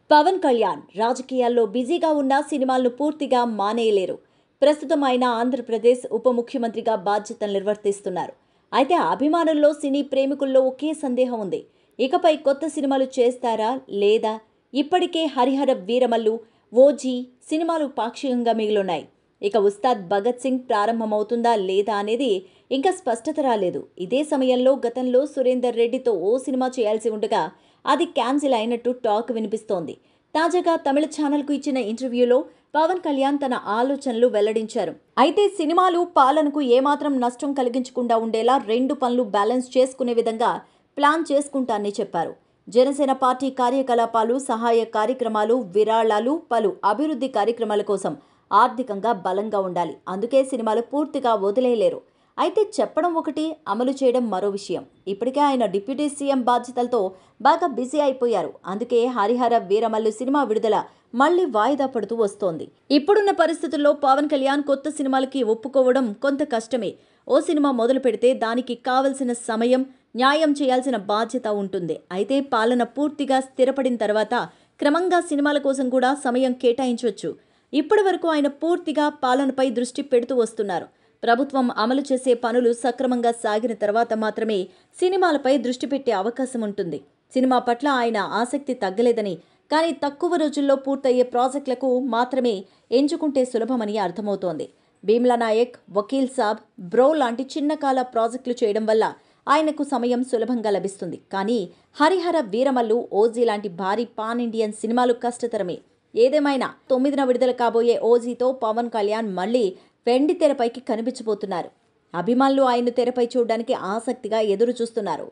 పవన్ కళ్యాణ్ రాజకీయాల్లో బిజీగా ఉన్న సినిమాలను పూర్తిగా మానేయలేరు. ప్రస్తుతం ఆయన ఆంధ్రప్రదేశ్ ఉప ముఖ్యమంత్రిగా బాధ్యతలు నిర్వర్తిస్తున్నారు. అయితే అభిమానుల్లో, సినీ ప్రేమికుల్లో ఒకే సందేహం ఉంది. ఇకపై కొత్త సినిమాలు చేస్తారా లేదా? ఇప్పటికే హరిహర వీరమల్లు, ఓజీ సినిమాలు పాక్షికంగా మిగిలున్నాయి. ఇక ఉస్తాద్ భగత్ సింగ్ ప్రారంభమవుతుందా లేదా అనేది ఇంకా స్పష్టత రాలేదు. ఇదే సమయంలో గతంలో సురేందర్ రెడ్డితో ఓ సినిమా చేయాల్సి ఉండగా అది క్యాన్సిల్ అయినట్టు టాక్ వినిపిస్తోంది. తాజాగా తమిళ ఛానల్కు ఇచ్చిన ఇంటర్వ్యూలో పవన్ కళ్యాణ్ తన ఆలోచనలు వెల్లడించారు. అయితే సినిమాలు పాలనకు ఏమాత్రం నష్టం కలిగించకుండా ఉండేలా రెండు పనులు బ్యాలెన్స్ చేసుకునే విధంగా ప్లాన్ చేసుకుంటానని చెప్పారు. జనసేన పార్టీ కార్యకలాపాలు, సహాయ కార్యక్రమాలు, విరాళాలు, పలు అభివృద్ధి కార్యక్రమాల కోసం ఆర్థికంగా బలంగా ఉండాలి. అందుకే సినిమాలు పూర్తిగా వదిలేయలేరు. అయితే చెప్పడం ఒకటి, అమలు చేయడం మరో విషయం. ఇప్పటికే ఆయన డిప్యూటీ సీఎం బాధ్యతలతో బాగా బిజీ అయిపోయారు. అందుకే హరిహర వీరమల్లు సినిమా విడుదల మళ్లీ వాయిదా పడుతూ వస్తోంది. ఇప్పుడున్న పరిస్థితుల్లో పవన్ కళ్యాణ్ కొత్త సినిమాలకి ఒప్పుకోవడం కొంత కష్టమే. ఓ సినిమా మొదలు పెడితే దానికి కావలసిన సమయం, న్యాయం చేయాల్సిన బాధ్యత ఉంటుంది. అయితే పాలన పూర్తిగా స్థిరపడిన తర్వాత క్రమంగా సినిమాల కోసం కూడా సమయం కేటాయించవచ్చు. ఇప్పటి వరకు ఆయన పూర్తిగా పాలనపై దృష్టి పెడుతూ వస్తున్నారు. ప్రభుత్వం అమలు చేసే పనులు సక్రమంగా సాగిన తర్వాత మాత్రమే సినిమాలపై దృష్టి పెట్టే అవకాశం ఉంటుంది. సినిమా పట్ల ఆయన ఆసక్తి తగ్గలేదని, కానీ తక్కువ రోజుల్లో పూర్తయ్యే ప్రాజెక్టులకు మాత్రమే ఎంచుకుంటే సులభమని అర్థమవుతోంది. భీమ్లా నాయక్, వకీల్ సాబ్, బ్రో లాంటి చిన్నకాల ప్రాజెక్టులు చేయడం వల్ల ఆయనకు సమయం సులభంగా లభిస్తుంది. కానీ హరిహర వీరమల్లు, ఓజీ లాంటి భారీ పాన్ ఇండియన్ సినిమాలు కష్టతరమే. ఏదేమైనా 9న విడుదల కాబోయే ఓజీతో పవన్ కళ్యాణ్ మళ్లీ వెండి తెరపైకి కనిపించబోతున్నారు. అభిమానులు ఆయన్ను తెరపై చూడడానికి ఆసక్తిగా ఎదురు చూస్తున్నారు.